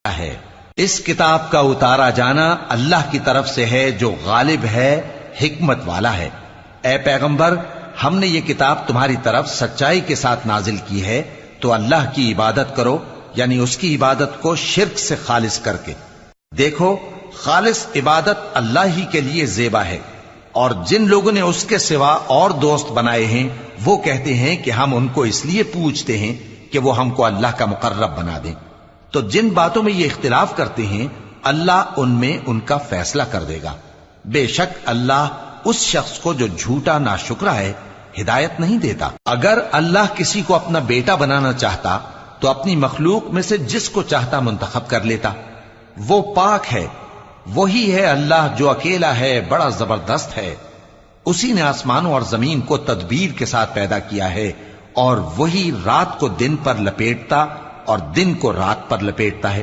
ہے۔ اس کتاب کا اتارا جانا اللہ کی طرف سے ہے جو غالب ہے، حکمت والا ہے۔ اے پیغمبر، ہم نے یہ کتاب تمہاری طرف سچائی کے ساتھ نازل کی ہے، تو اللہ کی عبادت کرو، یعنی اس کی عبادت کو شرک سے خالص کر کے۔ دیکھو، خالص عبادت اللہ ہی کے لیے زیبا ہے، اور جن لوگوں نے اس کے سوا اور دوست بنائے ہیں وہ کہتے ہیں کہ ہم ان کو اس لیے پوجتے ہیں کہ وہ ہم کو اللہ کا مقرب بنا دیں۔ تو جن باتوں میں یہ اختلاف کرتے ہیں اللہ ان میں ان کا فیصلہ کر دے گا۔ بے شک اللہ اس شخص کو جو جھوٹا ناشکرا ہے ہدایت نہیں دیتا۔ اگر اللہ کسی کو اپنا بیٹا بنانا چاہتا تو اپنی مخلوق میں سے جس کو چاہتا منتخب کر لیتا۔ وہ پاک ہے، وہی ہے اللہ جو اکیلا ہے، بڑا زبردست ہے۔ اسی نے آسمانوں اور زمین کو تدبیر کے ساتھ پیدا کیا ہے، اور وہی رات کو دن پر لپیٹتا اور دن کو رات پر لپیٹتا ہے۔